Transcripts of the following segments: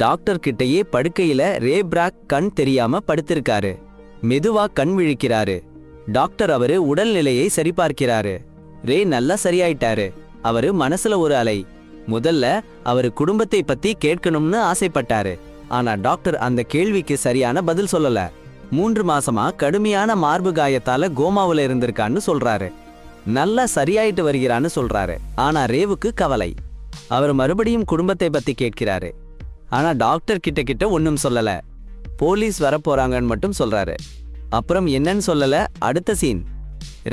Doctor கிட்டயே படுக்கையில ரே பிராக் கண் தெரியாம படுத்திருக்காரு. மெதுவா கண் விழிக்கிறாரு. டாக்டர் அவரு உடல்நிலையை சரிபார்க்கிறாரு. ரே நல்லா சரியாயிட்டாரு. அவரு மனசுல ஒரு அலை. முதல்ல அவரு குடும்பத்தை பத்தி கேட்கணும்னு ஆசைப்பட்டாரு. ஆனா டாக்டர் அந்த கேள்விக்கு சரியான பதில் சொல்லல. 3 மாசமா கடுமையான மார்பு காயத்தால கோமாவுல இருந்திருக்கான்னு சொல்றாரு. நல்லா சரியாயிட்டு வருகிறான்னு சொல்றாரு. ஆனா ரேவுக்கு கவலை. அவர் மறுபடியும் குடும்பத்தை பத்தி கேட்கிறாரு. ஆனா டாக்டர் கிட்ட ஒன்னும் சொல்லல. போலீஸ் வரப்போறாங்கன்னு மட்டும் சொல்றாரு. அப்புறம் என்னன்னு சொல்லல. அடுத்த சீன்,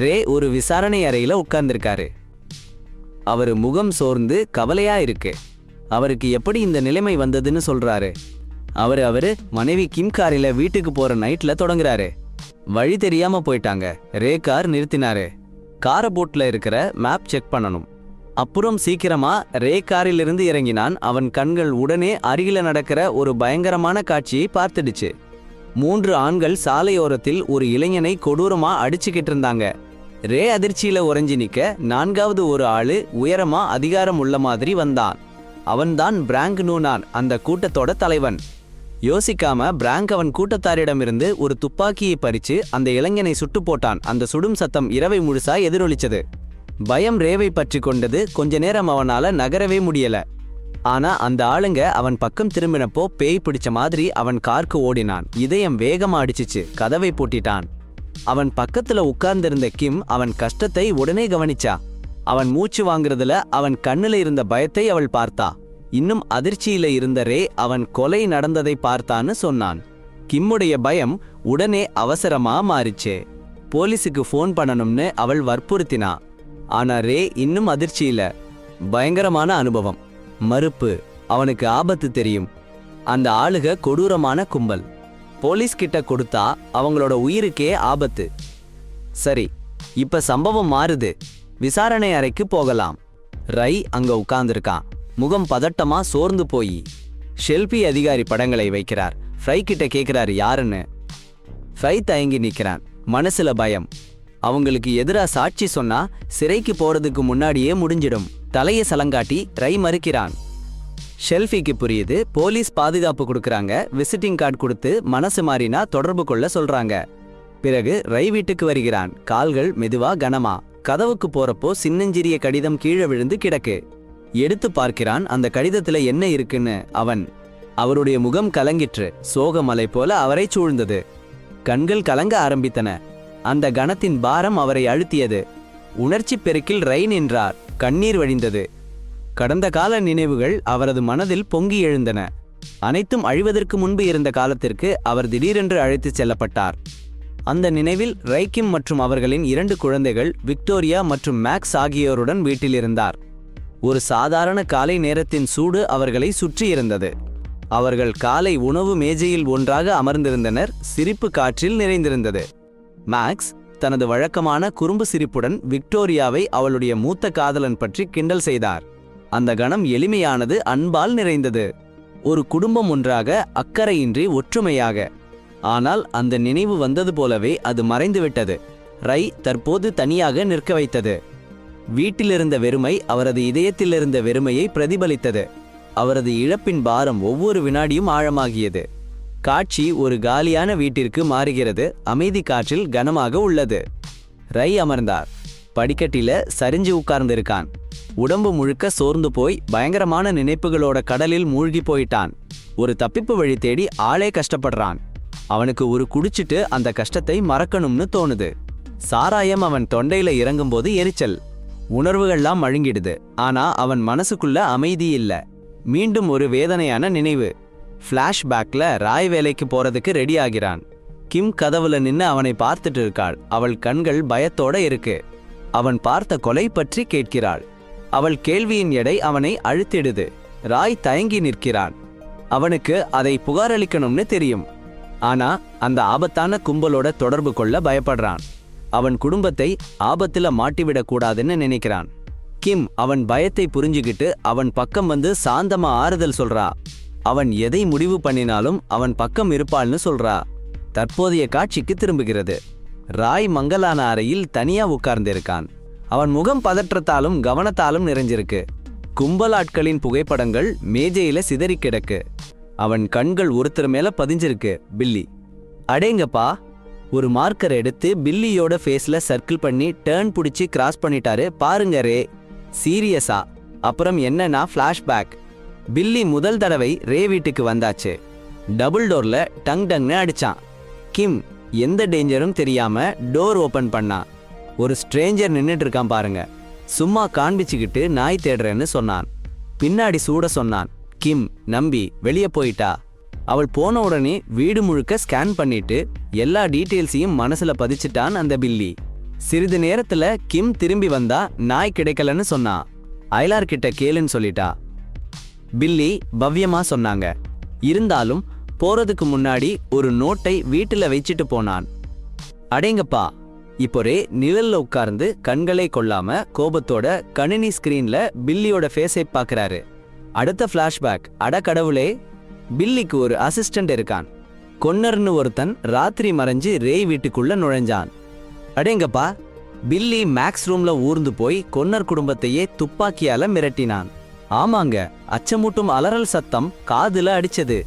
ரே ஒரு விசாரணை அறையில உட்கார்ந்திருக்காரு. அவரு முகம் சோர்ந்து கவலையா இருக்கு. அவருக்கு எப்படி இந்த நிலைமை வந்ததுன்னு சொல்றாரு. அவரு மனைவி கிம் காரில வீட்டுக்கு போற நைட்ல தொடங்குறாரு. வழி தெரியாம போயிட்டாங்க. ரே கார் நிறுத்தினாரு. காரை போட்ல இருக்கிற மேப் செக் பண்ணணும். அப்புறம் சீக்கிரமா ரே காரிலிருந்து இறங்கினான். அவன் கண்கள் உடனே அருகில நடக்கிற ஒரு பயங்கரமான காட்சியை பார்த்துடுச்சு. 3 ஆண்கள் சாலையோரத்தில் ஒரு இளைஞனை கொடூரமா அடிச்சுக்கிட்டு இருந்தாங்க. ரே அதிர்ச்சியில உறைஞ்சி நிக்க 4வது ஒரு ஆளு உயரமா அதிகாரம் உள்ள மாதிரி வந்தான். அவன்தான் பிராங்க் நூனான், அந்த கூட்டத்தோட தலைவன். யோசிக்காம பிராங்க் அவன் கூட்டத்தாரிடமிருந்து ஒரு துப்பாக்கியை பறிச்சு அந்த இளைஞனை சுட்டு போட்டான். அந்த சுடும் சத்தம் இரவை முழுசா எதிரொலிச்சது. பயம் ரேவை பற்றி கொண்டது. கொஞ்ச நேரம் அவனால நகரவே முடியல. ஆனா அந்த ஆளுங்க அவன் பக்கம் திரும்பினப்போ பேய் பிடிச்ச மாதிரி அவன் காருக்கு ஓடினான். இதயம் வேகமா அடிச்சிச்சு. கதவை பூட்டிட்டான். அவன் பக்கத்துல உட்கார்ந்திருந்த கிம் அவன் கஷ்டத்தை உடனே கவனிச்சா. அவன் மூச்சு வாங்குறதுல அவன் கண்ணுல இருந்த பயத்தை அவள் பார்த்தா. இன்னும் அதிர்ச்சியில இருந்த ரே அவன் கொலை நடந்ததை பார்த்தான்னு சொன்னான். கிம்முடைய பயம் உடனே அவசரமா மாறிச்சே. போலீஸுக்கு ஃபோன் பண்ணணும்னு அவள் வற்புறுத்தினா. ஆனா ரே இன்னும் அதிர்ச்சியில. பயங்கரமான அனுபவம். மறுப்பு. அவனுக்கு ஆபத்து தெரியும். அந்த ஆளுக கொடூரமான கும்பல். போலீஸ் கிட்ட கொடுத்தா அவங்களோட உயிருக்கே ஆபத்து. சரி, இப்ப சம்பவம் மாறுது. விசாரணை அறைக்கு போகலாம். ரை அங்க உட்கார்ந்திருக்கான். முகம் பதட்டமா சோர்ந்து போய் ஷெல்பி அதிகாரி படங்களை வைக்கிறார். ஃப்ரை கிட்ட கேட்கிறாரு யாருன்னு. ஃப்ரை தயங்கி நிக்கிறான். மனசுல பயம். அவங்களுக்கு எதிரா சாட்சி சொன்னா சிறைக்கு போறதுக்கு முன்னாடியே முடிஞ்சிடும். தலையை சலங்காட்டி ரை மறுக்கிறான். ஷெல்பிக்கு புரியுது. போலீஸ் பாதுகாப்பு கொடுக்கறாங்க. விசிட்டிங் கார்டு கொடுத்து மனசு மாறினா தொடர்பு கொள்ள சொல்றாங்க. பிறகு ரை வீட்டுக்கு வருகிறான். கால்கள் மெதுவா கனமா. கதவுக்கு போறப்போ சின்னஞ்சிறிய கடிதம் கீழே விழுந்து கிடக்கு. எடுத்து பார்க்கிறான். அந்த கடிதத்துல என்ன இருக்குன்னு. அவருடைய முகம் கலங்கிற்று. சோகமலை போல அவரை சூழ்ந்தது. கண்கள் கலங்க ஆரம்பித்தன. அந்த கணத்தின் பாரம் அவரை அழுத்தியது. உணர்ச்சி பெருக்கில் ரை நின்றார். கண்ணீர் வழிந்தது. கடந்த கால நினைவுகள் அவரது மனதில் பொங்கி எழுந்தன. அனைத்தும் அழிவதற்கு முன்பு இருந்த காலத்திற்கு அவர் திடீரென்று அழைத்துச் செல்லப்பட்டார். அந்த நினைவில் ரைக்கிம் மற்றும் அவர்களின் 2 குழந்தைகள் விக்டோரியா மற்றும் மேக்ஸ் ஆகியோருடன் வீட்டில் இருந்தார். ஒரு சாதாரண காலை நேரத்தின் சூடு அவர்களை சுற்றியிருந்தது. அவர்கள் காலை உணவு மேஜையில் ஒன்றாக அமர்ந்திருந்தனர். சிரிப்பு காற்றில் நிறைந்திருந்தது. மேக்ஸ் தனது வழக்கமான குறும்பு சிரிப்புடன் விக்டோரியாவை அவளுடைய மூத்த காதலன் பற்றி கிண்டல் செய்தார். அந்த கணம் எளிமையானது, அன்பால் நிறைந்தது. ஒரு குடும்பம் ஒன்றாக, அக்கறையின்றி ஒற்றுமையாக. ஆனால் அந்த நினைவு வந்தது போலவே அது மறைந்துவிட்டது. ரை தற்போது தனியாக நிற்க வைத்தது. வீட்டிலிருந்த வெறுமை அவரது இதயத்திலிருந்த வெறுமையை பிரதிபலித்தது. அவரது இழப்பின் பாரம் ஒவ்வொரு வினாடியும் ஆழமாகியது. காட்சி ஒரு காலியான வீட்டிற்கு மாறுகிறது. அமைதி காற்றில் கனமாக உள்ளது. ரை அமர்ந்தார். படிக்கட்டில சரிஞ்சு உட்கார்ந்திருக்கான். உடம்பு முழுக்க சோர்ந்து போய் பயங்கரமான நினைப்புகளோட கடலில் மூழ்கி போயிட்டான். ஒரு தப்பிப்பு வழி தேடி ஆளே கஷ்டப்படுறான். அவனுக்கு ஒரு குடிச்சிட்டு அந்த கஷ்டத்தை மறக்கணும்னு தோணுது. சாராயம் அவன் தொண்டையில இறங்கும்போது எரிச்சல். உணர்வுகள்லாம் மழுங்கிடுது. ஆனா அவன் மனசுக்குள்ள அமைதி இல்ல. மீண்டும் ஒரு வேதனையான நினைவு. ஃபிளாஷ்பேக்ல ராய் வேலைக்கு போறதுக்கு ரெடி ஆகிறான். கிம் கதவுல நின்னு அவனை பார்த்துட்டு இருக்காள். அவள் கண்கள் பயத்தோட இருக்கு. அவன் பார்த்த கொலை பற்றி கேட்கிறாள். அவள் கேள்வியின் எடை அவனை அழுத்திடுது. ராய் தயங்கி நிற்கிறான். அவனுக்கு அதை புகாரளிக்கணும்னு தெரியும். ஆனா அந்த ஆபத்தான கும்பலோட தொடர்பு கொள்ள பயப்படுறான். அவன் குடும்பத்தை ஆபத்துல மாட்டிவிடக் கூடாதுன்னு நினைக்கிறான். கிம் அவன் பயத்தை புரிஞ்சுக்கிட்டு அவன் பக்கம் வந்து சாந்தமா ஆறுதல் சொல்றா. அவன் எதை முடிவு பண்ணினாலும் அவன் பக்கம் இருப்பாள்னு சொல்றா. தற்போதைய காட்சிக்கு திரும்புகிறது. ராய் மங்கலான அறையில் தனியா உட்கார்ந்திருக்கான். அவன் முகம் பதற்றத்தாலும் கவனத்தாலும் நிறைஞ்சிருக்கு. கும்பல் ஆட்களின் புகைப்படங்கள் மேஜையில சிதறி கிடக்கு. அவன் கண்கள் ஒருத்தர் மேல பதிஞ்சிருக்கு, பில்லி. அடேங்கப்பா! ஒரு மார்க்கர் எடுத்து பில்லியோட ஃபேஸ்ல சர்க்கிள் பண்ணி டர்ன் பிடிச்சி கிராஸ் பண்ணிட்டாரு பாருங்க ரே. சீரியஸா? அப்புறம் என்னன்னா ஃப்ளாஷ்பேக். பில்லி முதல் தடவை ரே வீட்டுக்கு வந்தாச்சு. டபுள் டோர்ல டங் டங்னு அடிச்சான். கிம் எந்த டேஞ்சரும் தெரியாம டோர் ஓபன் பண்ணான். ஒரு ஸ்ட்ரேஞ்சர் நின்னுட்டு இருக்கான் பாருங்க. சும்மா காண்பிச்சுக்கிட்டு நாய் தேடுறேன்னு சொன்னான். பின்னாடி சூட சொன்னான். கிம் நம்பி வெளியே போயிட்டா. அவள் போன உடனே வீடு முழுக்க ஸ்கேன் பண்ணிட்டு எல்லா டீட்டெயில்ஸையும் மனசுல பதிச்சிட்டான் அந்த பில்லி. சிறிது நேரத்துல கிம் திரும்பி வந்தா நாய் கிடைக்கலன்னு சொன்னான். அயலார் கிட்ட கேளுன்னு சொல்லிட்டா. பில்லி பவ்யமா சொன்னாங்க. இருந்தாலும் போறதுக்கு முன்னாடி ஒரு நோட்டை வீட்டுல வச்சிட்டு போனான். அடேங்கப்பா! இப்போ ரே நிழல்ல உட்கார்ந்து கண்களை கொள்ளாம கோபத்தோட கணினி ஸ்கிரீன்ல பில்லியோட ஃபேஸை பார்க்கறாரு. அடுத்த ஃபிளாஷ்பேக். அட கடவுளே! பில்லிக்கு ஒரு அசிஸ்டன்ட் இருக்கான். கொன்னர்னு ஒருத்தன் ராத்திரி மறைஞ்சு ரே வீட்டுக்குள்ள நுழைஞ்சான். அடேங்கப்பா! பில்லி மேக்ஸ் ரூம்ல ஊர்ந்து போய் கொன்னர் குடும்பத்தையே துப்பாக்கியால மிரட்டினான். ஆமாங்க, அச்சமூட்டும் அலறல் சத்தம் காதுல அடிச்சது.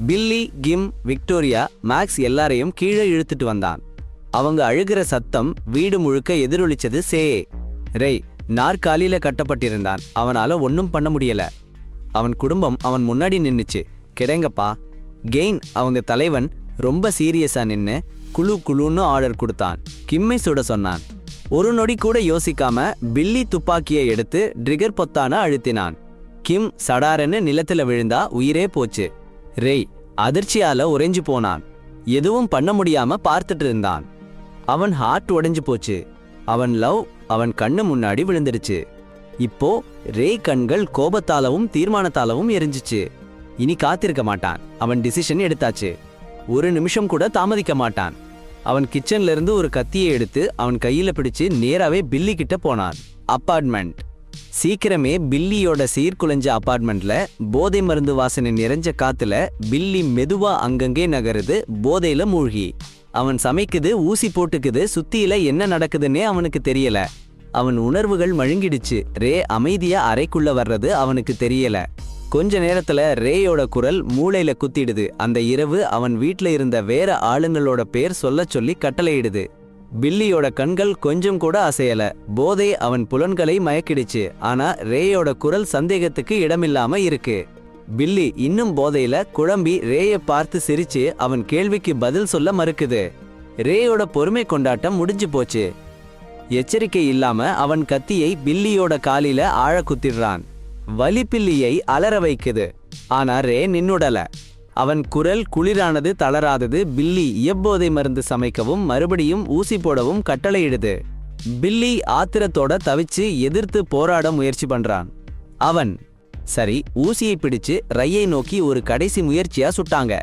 பில்லி, கிம், விக்டோரியா, மேக்ஸ் எல்லாரையும் கீழே இழுத்துட்டு வந்தான். அவங்க அழுகிற சத்தம் வீடு முழுக்க எதிரொலிச்சது. ரே நாற்காலியில கட்டப்பட்டிருந்தான். அவனால ஒன்னும் பண்ண முடியல. அவன் குடும்பம் அவன் முன்னாடி நின்னுச்சு. கிடைங்கப்பா! கெயின் அவங்க தலைவன் ரொம்ப சீரியஸா நின்னு குழு குழுன்னு ஆர்டர் கொடுத்தான். கிம்மை சுட சொன்னான். ஒரு நொடி கூட யோசிக்காம பில்லி துப்பாக்கியை எடுத்து ட்ரிகர் பொத்தான அழுத்தினான். கிம் சடாரன்னு நிலத்துல விழுந்தா உயிரே போச்சு. ரே அதிர்ச்சியால உறைஞ்சு போனான். எதுவும் பண்ண முடியாம பார்த்துட்டு இருந்தான். அவன் ஹார்ட் உடைஞ்சு போச்சு. அவன் லவ் அவன் கண்ணு முன்னாடி விழுந்துடுச்சு. இப்போ ரே கண்கள் கோபத்தாலவும் தீர்மானத்தாலவும் எரிஞ்சிச்சு. இனி காத்திருக்க மாட்டான். அவன் டிசிஷன் எடுத்தாச்சு. ஒரு நிமிஷம் கூட தாமதிக்க மாட்டான். அவன் கிச்சன்ல இருந்து ஒரு கத்தியை எடுத்து அவன் கையில பிடிச்சு நேராவே பில்லி கிட்ட போனான். அப்பார்ட்மெண்ட். சீக்கிரமே பில்லியோட சீர்குலைஞ்ச அப்பார்ட்மெண்ட்ல போதை மருந்து வாசனை நிறைஞ்ச காத்துல பில்லி மெதுவா அங்கங்கே நகருது, போதையில மூழ்கி. அவன் சமைக்குது, ஊசி போட்டுக்குது, சுத்தியில என்ன நடக்குதுன்னே அவனுக்கு தெரியல. அவன் உணர்வுகள் மழுங்கிடுச்சு. ரே அமைதியா அறைக்குள்ள வர்றது அவனுக்கு தெரியல. கொஞ்ச நேரத்துல ரேயோட குரல் மூளையில குத்திடுது. அந்த இரவு அவன் வீட்ல இருந்த வேற ஆளுங்களோட பேர் சொல்ல சொல்லி கட்டளையிடுது. பில்லியோட கண்கள் கொஞ்சம் கூட அசையல. போதை அவன் புலன்களை மயக்கிடுச்சு. ஆனா ரேயோட குரல் சந்தேகத்துக்கு இடமில்லாம இருக்கு. பில்லி இன்னும் போதையில குழம்பி ரேய பார்த்து சிரிச்சு அவன் கேள்விக்கு பதில் சொல்ல மறுக்குது. ரேயோட பொறுமை கொண்டாட்டம் முடிஞ்சு போச்சு. எச்சரிக்கை இல்லாம அவன் கத்தியை பில்லியோட காலில ஆழ குத்திடுறான். வலி பில்லியை அலற வைக்குது. ஆனா ரே நின்னுடல. அவன் குரல் குளிரானது, தளராதது. பில்லி எப்போதை மருந்து சமைக்கவும் மறுபடியும் ஊசி போடவும் கட்டளையிடுது. பில்லி ஆத்திரத்தோட தவிச்சு எதிர்த்து போராட முயற்சி பண்றான். அவன் சரி ஊசியை பிடிச்சு ரையை நோக்கி ஒரு கடைசி முயற்சியா சுட்டாங்க.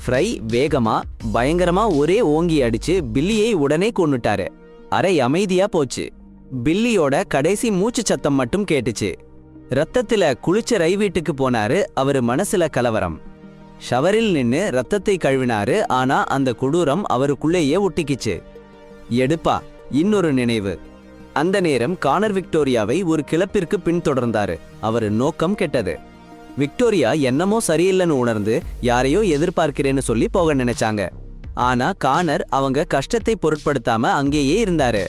ஃப்ரை வேகமா பயங்கரமா ஒரே ஓங்கி அடிச்சு பில்லியை உடனே கொன்னுட்டாரு. அரை அமைதியா போச்சு. பில்லியோட கடைசி மூச்சு சத்தம் மட்டும் கேட்டுச்சு. ரத்தத்துல குளிச்ச ரை வீட்டுக்கு போனாரு. அவரு மனசுல கலவரம். ஷவரில் நின்னு ரத்தத்தை கழுவினாரு. ஆனா அந்த கொடூரம் அவருக்குள்ளேயே ஒட்டிக்கிச்சு. எடுப்பா இன்னொரு நினைவு. அந்த நேரம் கானர் விக்டோரியாவை ஒரு கிளப்பிற்கு பின்தொடர்ந்தாரு. அவரு நோக்கம் கெட்டது. விக்டோரியா என்னமோ சரியில்லைன்னு உணர்ந்து யாரையோ எதிர்பார்க்கிறேன்னு சொல்லி போக நினைச்சாங்க. ஆனா கானர் அவங்க கஷ்டத்தை பொருட்படுத்தாம அங்கேயே இருந்தாரு.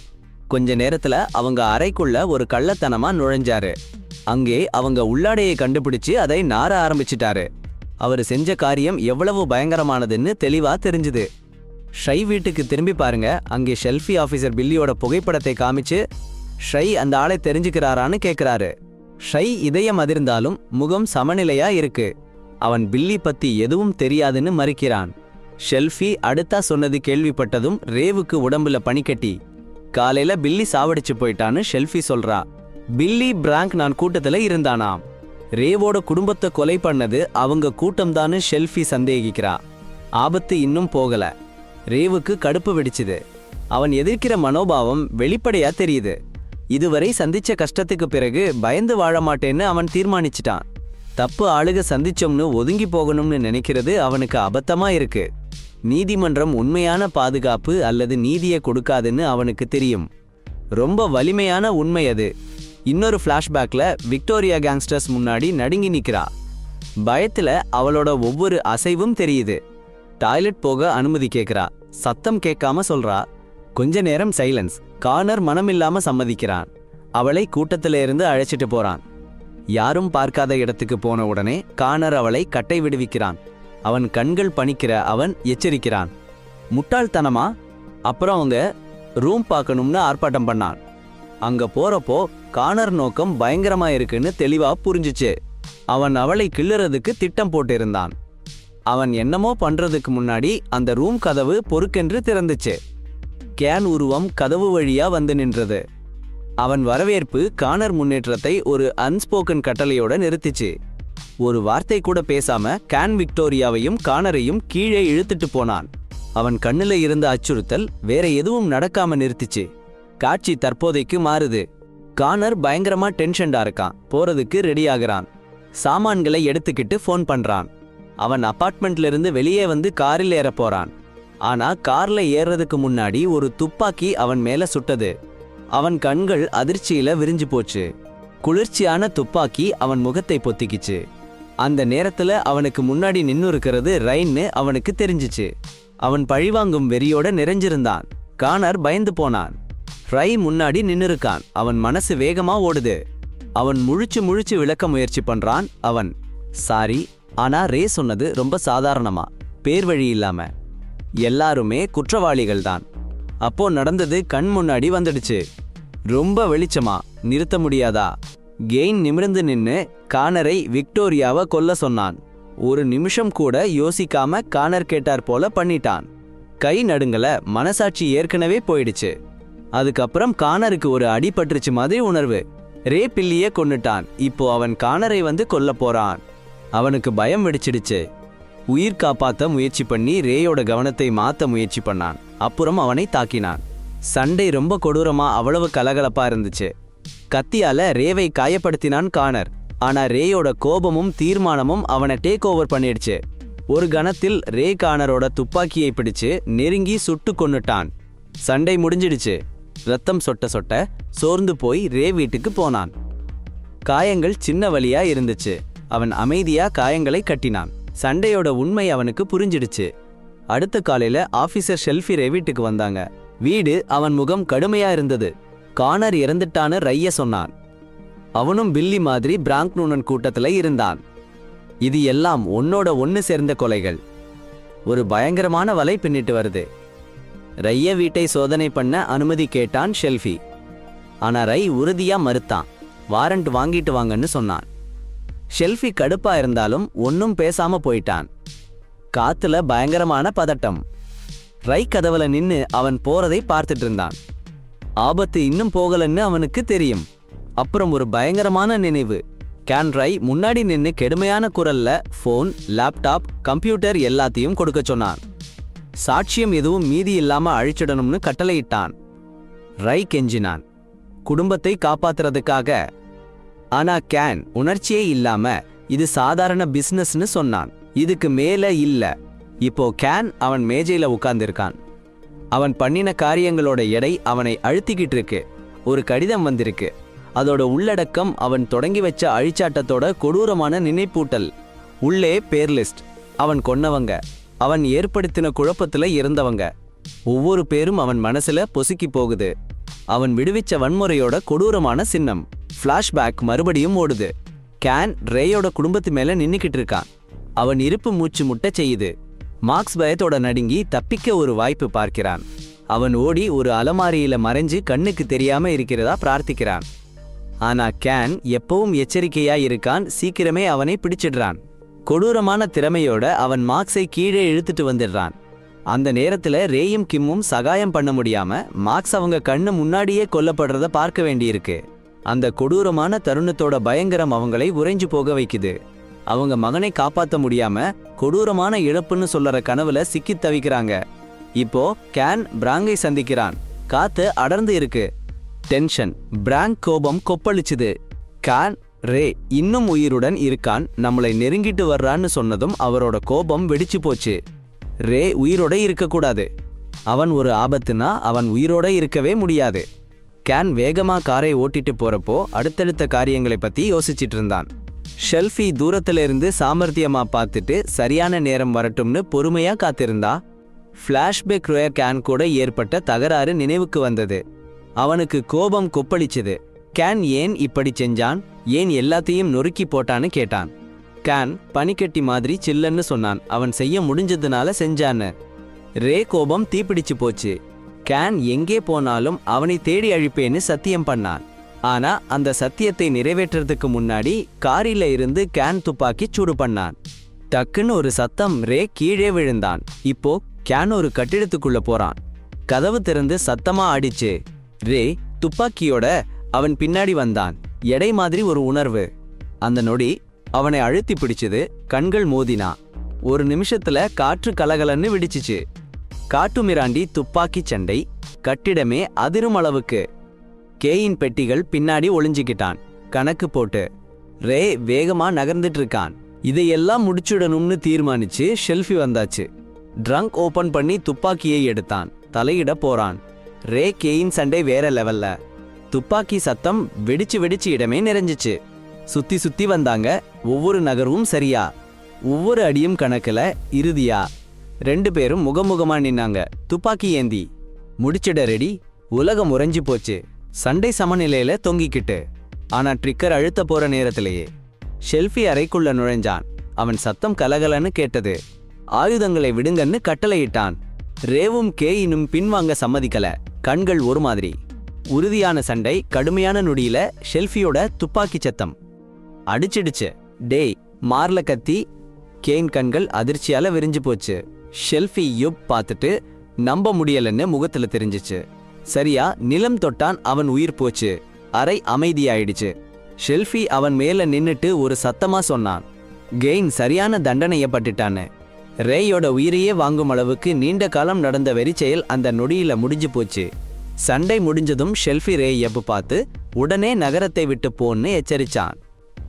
கொஞ்ச நேரத்துல அவங்க அறைக்குள்ள ஒரு கள்ளத்தனமா நுழைஞ்சாரு. அங்கே அவங்க உள்ளாடையை கண்டுபிடிச்சு அதை நார ஆரம்பிச்சிட்டாரு. அவரு செஞ்ச காரியம் எவ்வளவு பயங்கரமானதுன்னு தெளிவா தெரிஞ்சுது. ஷை வீட்டுக்கு திரும்பி பாருங்க. அங்கே ஷெல்ஃபி ஆபீசர் பில்லியோட புகைப்படத்தை காமிச்சு ஷை அந்த ஆளை தெரிஞ்சுக்கிறாரான்னு கேட்கிறாரு. ஷை இதயம் அதிர்ந்தாலும் முகம் சமநிலையா இருக்கு. அவன் பில்லி பத்தி எதுவும் தெரியாதுன்னு மறுக்கிறான். ஷெல்ஃபி அடுத்தா சொன்னது கேள்விப்பட்டதும் ரேவுக்கு உடம்புல பனிக்கட்டி. காலையில பில்லி சாவடிச்சு போயிட்டான்னு ஷெல்ஃபி சொல்றா. பில்லி பிராங்க் நான் கூட்டத்துல இருந்தானாம். ரேவோட குடும்பத்தை கொலை பண்ணது அவங்க கூட்டம்தான்னு ஷெல்ஃபி சந்தேகிக்கிறா. ஆபத்து இன்னும் போகல. ரேவுக்கு கடுப்பு வெடிச்சுது. அவன் எதிர்க்கிற மனோபாவம் வெளிப்படையா தெரியுது. இதுவரை சந்திச்ச கஷ்டத்துக்கு பிறகு பயந்து வாழ மாட்டேன்னு அவன் தீர்மானிச்சிட்டான். தப்பு ஆளுக சந்திச்சோம்னு ஒதுங்கி போகணும்னு நினைக்கிறது அவனுக்கு அபத்தமா இருக்கு. நீதிமன்றம் உண்மையான பாதுகாப்பு அல்லது நீதியை கொடுக்காதுன்னு அவனுக்கு தெரியும். ரொம்ப வலிமையான உண்மை அது. இன்னொரு ஃப்ளாஷ்பேக்ல விக்டோரியா கேங்ஸ்டர்ஸ் முன்னாடி நடுங்கி நிக்கிறா. பயத்துல அவளோட ஒவ்வொரு அசைவும் தெரியுது. டாய்லெட் போக அனுமதி கேட்கிறா. சத்தம் கேட்காம சொல்றா. கொஞ்ச நேரம் சைலன்ஸ். கார்னர் மனமில்லாம சம்மதிக்கிறான். அவளை கூட்டத்தில இருந்து அழைச்சிட்டு போறான். யாரும் பார்க்காத இடத்துக்கு போன உடனே கார்னர் அவளை கட்டை விடுவிக்கிறான். அவன் கண்கள் பணிக்கிற அவன் எச்சரிக்கிறான். முட்டாள்தனமா? அப்புறம் அவங்க ரூம் பார்க்கணும்னு ஆர்ப்பாட்டம் பண்ணான். அங்க போறப்போ கார்னர் நோக்கம் பயங்கரமா இருக்குன்னு தெளிவா புரிஞ்சுச்சு. அவன் அவளை கிள்ளுறதுக்கு திட்டம் போட்டிருந்தான். அவன் என்னமோ பண்றதுக்கு முன்னாடி அந்த ரூம் கதவு பொறுக்கென்று திறந்துச்சு. கேன் உருவம் கதவு வழியா வந்து நின்றது. அவன் வரவேற்பு கார்னர் முன்னேற்றத்தை ஒரு அன்ஸ்போக்கன் கட்டளையோட நிறுத்திச்சு. ஒரு வார்த்தை கூட பேசாம கேன் விக்டோரியாவையும் கார்னரையும் கீழே இழுத்துட்டு போனான். அவன் கண்ணுல இருந்த அச்சுறுத்தல் வேற எதுவும் நடக்காம நிறுத்திச்சு. காட்சி தற்போதைக்கு மாறுது. கார்னர் பயங்கரமா டென்ஷன்டா இருக்கான். போறதுக்கு ரெடி ஆகிறான். சாமான்களை எடுத்துக்கிட்டு ஃபோன் பண்றான். அவன் அபார்ட்மெண்ட்ல இருந்து வெளியே வந்து காரில் ஏற போறான். ஆனா கார்ல ஏறதுக்கு முன்னாடி ஒரு துப்பாக்கி அவன் மேல சுட்டது. அவன் கண்கள் அதிர்ச்சியில விரிஞ்சு போச்சு. குளிர்ச்சியான துப்பாக்கி அவன் முகத்தை பொத்திக்கிச்சு. அந்த நேரத்துல அவனுக்கு முன்னாடி நின்னு இருக்கிறது ரைன்னு அவனுக்கு தெரிஞ்சிச்சு. அவன் பழிவாங்கும் வெறியோட நிறைஞ்சிருந்தான். கார்னர் பயந்து போனான். ரை முன்னாடி நின்னு இருக்கான். அவன் மனசு வேகமா ஓடுது. அவன் முழிச்சு விளக்க முயற்சி பண்றான். அவன் சாரி, ஆனா ரே சொன்னது ரொம்ப சாதாரணமா, பேர் வழி இல்லாம. எல்லாருமே குற்றவாளிகள் தான். அப்போ நடந்தது கண் முன்னாடி வந்துடுச்சு. ரொம்ப வெளிச்சமா. நிறுத்த முடியாதா? கெயின் நிமிர்ந்து நின்னு கார்னரை விக்டோரியாவை கொல்ல சொன்னான். ஒரு நிமிஷம் கூட யோசிக்காம கார்னர் கேட்டார் போல பண்ணிட்டான். கை நடுங்கல. மனசாட்சி ஏற்கனவே போயிடுச்சு. அதுக்கப்புறம் கார்னருக்கு ஒரு அடி பட்டுருச்சு மாதிரி உணர்வு. ரே பில்லிய கொன்னுட்டான். இப்போ அவன் கார்னரை வந்து கொல்ல போறான். அவனுக்கு பயம் வெடிச்சிடுச்சு. உயிர் காப்பாத்த முயற்சி பண்ணி ரேயோட கவனத்தை மாத்த முயற்சி பண்ணான். அப்புறம் அவனை தாக்கினான். சண்டை ரொம்ப கொடூரமா அவ்வளவு கலகலப்பா இருந்துச்சு. கத்தியால ரேவை காயப்படுத்தினான் கார்னர். ஆனா ரேயோட கோபமும் தீர்மானமும் அவனை டேக் ஓவர் பண்ணிடுச்சு. ஒரு கணத்தில் ரே கார்னரோட துப்பாக்கியை பிடிச்சு நெருங்கி சுட்டு கொன்னுட்டான். சண்டை முடிஞ்சிடுச்சு. ரத்தம் சொட்ட சொட்ட சோர்ந்து போய் ரே வீட்டுக்கு போனான். காயங்கள் சின்ன வலியா இருந்துச்சு. அவன் அமைதியா காயங்களை கட்டினான். சண்டையோட உண்மை அவனுக்கு புரிஞ்சிடுச்சு. அடுத்த காலையில ஆபீசர் ஷெல்ஃபி ரே வீட்டுக்கு வந்தாங்க. வீடு அவன் முகம் கடுமையா இருந்தது. கார்னர் இறந்துட்டான்னு ரைய சொன்னான். அவனும் பில்லி மாதிரி பிராங்க் நூனன் கூட்டத்துல இருந்தான். இது எல்லாம் ஒன்னு சேர்ந்த கொலைகள். ஒரு பயங்கரமான வலை பின்னிட்டு வருது. ரைய வீட்டை சோதனை பண்ண அனுமதி கேட்டான் ஷெல்ஃபி. ஆனா ரை உறுதியா மறுத்தான். வாரண்ட் வாங்கிட்டு வாங்கன்னு சொன்னான். ஷெல்ஃபி கடுப்பா இருந்தாலும் ஒன்னும் பேசாம போயிட்டான். காத்துல பயங்கரமான பதட்டம். ரை கதவுல நின்னு அவன் போறதை பார்த்துட்டு இருந்தான். ஆபத்து இன்னும் போகலன்னு அவனுக்கு தெரியும். அப்புறம் ஒரு பயங்கரமான நினைவு. கேன் ரை முன்னாடி நின்னு கெடுமையான குரல்ல போன், லேப்டாப், கம்ப்யூட்டர் எல்லாத்தையும் கொடுக்க சொன்னான். சாட்சியம் எதுவும் மீதி இல்லாம அழிச்சிடணும்னு கட்டளையிட்டான். ரை கெஞ்சினான், குடும்பத்தை காப்பாத்துறதுக்காக. ஆனா கேன் உணர்ச்சியே இல்லாம இது சாதாரண பிசினஸ்னு சொன்னான். இதுக்கு மேல இல்ல. இப்போ கேன் அவன் மேஜையில உட்கார்ந்திருக்கான். அவன் பண்ணின காரியங்களோட எடை அவனை அழுத்திக்கிட்டு இருக்கு. ஒரு கடிதம் வந்திருக்கு. அதோட உள்ளடக்கம் அவன் தொடங்கி வச்ச அழிச்சாட்டத்தோட கொடூரமான நினைப்பூட்டல். உள்ளே பேர் லிஸ்ட். அவன் கொன்னவங்க, அவன் ஏற்படுத்தின குழப்பத்துல இருந்தவங்க. ஒவ்வொரு பேரும் அவன் மனசுல பொசுக்கி போகுது. அவன் விடுவிச்ச வன்முறையோட கொடூரமான சின்னம். ஃபிளாஷ்பேக் மறுபடியும் ஓடுது. கேன் ரேயோட குடும்பத்து மேல நின்னுக்கிட்டு இருக்கான். அவன் இருப்பு மூச்சு முட்ட செய்யுது. மார்க்ஸ் பயத்தோட நடுங்கி தப்பிக்க ஒரு வாய்ப்பு பார்க்கிறான். அவன் ஓடி ஒரு அலமாரியில மறைஞ்சு கண்ணுக்கு தெரியாம இருக்கிறதா பிரார்த்திக்கிறான். ஆனா கேன் எப்பவும் எச்சரிக்கையா இருக்கான். சீக்கிரமே அவனை பிடிச்சிடுறான். கொடூரமான திறமையோட அவன் மார்க்ஸை கீழே இழுத்துட்டு வந்துடுறான். அந்த நேரத்துல ரேயும் கிம்மும் சகாயம் பண்ண முடியாம மார்க்ஸ் அவங்க கண்ணு முன்னாடியே கொல்லப்படுறத பார்க்க வேண்டியிருக்கு. அந்த கொடூரமான தருணத்தோட பயங்கரம் அவங்களை உறைஞ்சு போக வைக்குது. அவங்க மகனை காப்பாற்ற முடியாம கொடூரமான இழப்புன்னு சொல்லற கனவுல சிக்கி தவிக்கிறாங்க. இப்போ கேன் பிராங்கை சந்திக்கிறான். காத்து அடர்ந்து இருக்கு. டென்ஷன். பிராங்க் கோபம் கொப்பளிச்சுது. கேன் ரே இன்னும் உயிருடன் இருக்கான், நம்மளை நெருங்கிட்டு வர்றான்னு சொன்னதும் அவரோட கோபம் வெடிச்சு போச்சு. ரே உயிரோட இருக்கக்கூடாது. அவன் ஒரு ஆபத்துனா அவன் உயிரோட இருக்கவே முடியாது. கேன் வேகமா காரை ஓட்டிட்டு போறப்போ அடுத்தடுத்த காரியங்களை பத்தி யோசிச்சிட்டு இருந்தான். ஷெல்ஃபி தூரத்துல இருந்து சாமர்த்தியமா பார்த்துட்டு சரியான நேரம் வரட்டும்னு பொறுமையா காத்திருந்தா. ஃப்ளாஷ்பேக் ரோயர் கேன் கூட ஏற்பட்ட தகராறு நினைவுக்கு வந்தது. அவனுக்கு கோபம் கொப்பளிச்சது. கேன் ஏன் இப்படி செஞ்சான், ஏன் எல்லாத்தையும் நொறுக்கி போட்டான்னு கேட்டான். கேன் பனிக்கட்டி மாதிரி சில்லன்னு சொன்னான். அவன் செய்ய முடிஞ்சதுனால செஞ்சான்னு. ரே கோபம் தீப்பிடிச்சு போச்சு. கேன் எங்கே போனாலும் அவனை தேடி அழிப்பேன்னு சத்தியம் பண்ணான். ஆனா அந்த சத்தியத்தை நிறைவேற்றுறதுக்கு முன்னாடி காரில இருந்து கேன் துப்பாக்கி சூடு பண்ணான். டக்குன்னு ஒரு சத்தம். ரே கீழே விழுந்தான். இப்போ கேன் ஒரு கட்டிடத்துக்குள்ள போறான். கதவு திறந்து சத்தமா ஆடிச்சு. ரே துப்பாக்கியோட அவன் பின்னாடி வந்தான். எடை மாதிரி ஒரு உணர்வு. அந்த நொடி அவனை அழுத்தி பிடிச்சது. கண்கள் மோதினா. ஒரு நிமிஷத்துல காற்று கலகலன்னு விடிச்சிச்சு. காட்டுமிராண்டி துப்பாக்கி சண்டை. கட்டிடமே அதிரும் அளவுக்கு. கேயின் பெட்டிகள் பின்னாடி ஒளிஞ்சிக்கிட்டான் கணக்கு போட்டு. ரே வேகமா நகர்ந்துட்டு இருக்கான். இதையெல்லாம் முடிச்சுடணும்னு தீர்மானிச்சு ஷெல்ஃபி வந்தாச்சு. ட்ரங்க் ஓபன் பண்ணி துப்பாக்கியை எடுத்தான். தலையிட போறான். ரே கேயின் சண்டை வேற லெவல்ல. துப்பாக்கி சத்தம் வெடிச்சு வெடிச்சு இடமே நிறைஞ்சிச்சு. சுத்தி சுத்தி வந்தாங்க. ஒவ்வொரு நகர்வும் சரியா, ஒவ்வொரு அடியும் கணக்குல. இறுதியா 2 பேரும் முகமுகமா நின்னாங்க. துப்பாக்கி ஏந்தி. முடிச்சிட ரெடி. உலகம் உறைஞ்சு போச்சு. சண்டை சமநிலையில தொங்கிக்கிட்டு. ஆனா ட்ரிக்கர் அழுத்த போற நேரத்திலேயே ஷெல்ஃபி அறைக்குள்ள நுழைஞ்சான். அவன் சத்தம் கலகலன்னு கேட்டது. ஆயுதங்களை விடுங்கன்னு கட்டளையிட்டான். ரேவும் கேயினும் பின்வாங்க சம்மதிக்கல. கண்கள் ஒரு மாதிரி. உறுதியான சண்டை. கடுமையான நொடியில ஷெல்ஃபியோட துப்பாக்கி சத்தம் அடிச்சிடுச்சு. டேய் மார்ல கத்தி. கேயின் கண்கள் அதிர்ச்சியால விரிஞ்சு போச்சு. ஷெல்ஃபி யுப் பார்த்துட்டு நம்ப முடியலன்னு முகத்துல தெரிஞ்சிச்சு. சரியா நிலம் தொட்டான். அவன் உயிர் போச்சு. அறை அமைதியாயிடுச்சு. ஷெல்ஃபி அவன் மேல நின்னுட்டு ஒரு சத்தமா சொன்னான். கெயின் சரியான தண்டனைய பட்டுட்டான்னு. ரேயோட உயிரையே வாங்கும் அளவுக்கு நீண்ட காலம் நடந்த வெறிச்செயல் அந்த நொடியில முடிஞ்சு போச்சு. சண்டை முடிஞ்சதும் ஷெல்ஃபி ரேயப்பு பார்த்து உடனே நகரத்தை விட்டு போன்னு எச்சரிச்சான்.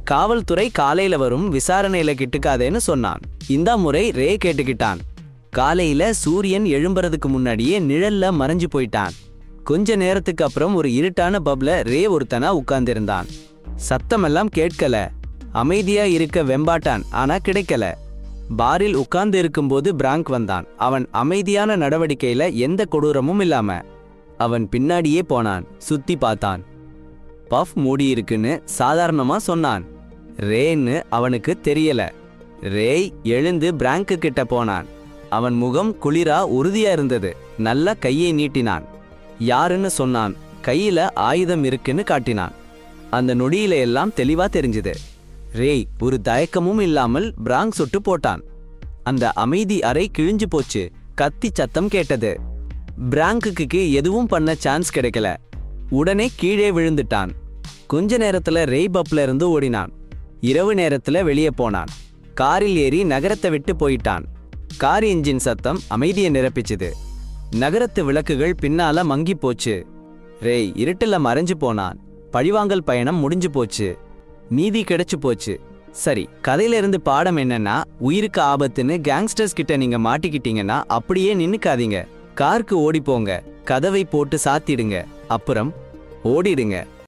காவல்துறை காலையில வரும், விசாரணையில கிட்டுக்காதேன்னு சொன்னான். இந்த முறை ரே கேட்டுக்கிட்டான். காலையில சூரியன் எழும்புறதுக்கு முன்னாடியே நிழல்ல மறைஞ்சு போயிட்டான். கொஞ்ச நேரத்துக்கு அப்புறம் ஒரு இருட்டான பப்ல ரே ஒருத்தனா உட்கார்ந்திருந்தான். சத்தமெல்லாம் கேட்கல. அமைதியா இருக்க வெம்பாட்டான். ஆனா கிடைக்கல. பாரில் உட்கார்ந்து இருக்கும்போது பிராங்க் வந்தான். அவன் அமைதியான நடவடிக்கையில எந்த கொடூரமும் இல்லாம அவன் பின்னாடியே போனான். சுத்தி பார்த்தான். பஃப் மூடி இருக்குன்னு சாதாரணமா சொன்னான். ரேன்னு அவனுக்கு தெரியல. ரேய் எழுந்து பிராங்க்கு கிட்ட போனான். அவன் முகம் குளிரா உறுதியா இருந்தது. நல்ல கையை நீட்டினான். யாருன்னு சொன்னான். கையில ஆயுதம் இருக்குன்னு காட்டினான். அந்த நொடியில எல்லாம் தெளிவா தெரிஞ்சுது. ரேய் ஒரு தயக்கமும் இல்லாமல் பிராங்க் சுட்டு போட்டான். அந்த அமைதி அறை கிழிஞ்சு போச்சு. கத்தி சத்தம் கேட்டது. பிராங்குக்கு எதுவும் பண்ண சான்ஸ் கிடைக்கல. உடனே கீழே விழுந்துட்டான். கொஞ்ச நேரத்துல ரேய் பப்ல இருந்து ஓடினான். இரவு நேரத்துல வெளியே போனான். காரில் ஏறி நகரத்தை விட்டு போயிட்டான். கார் இன்ஜின் சத்தம் அமைதியை நிரப்பிச்சுது. நகரத்து விளக்குகள் பின்னால மங்கி போச்சு. ரேய் இருட்டுல மறைஞ்சு போனான். பழிவாங்கல் பயணம் முடிஞ்சு போச்சு. நீதி கிடைச்சு போச்சு. சரி, கதையில இருந்து பாடம் என்னன்னா, உயிருக்கு ஆபத்துன்னு கேங்ஸ்டர்ஸ் கிட்ட நீங்க மாட்டிக்கிட்டீங்கன்னா அப்படியே நின்னுக்காதீங்க. காருக்கு ஓடிப்போங்க. கதவை போட்டு சாத்திடுங்க. அப்புறம் ஓடிடுங்க.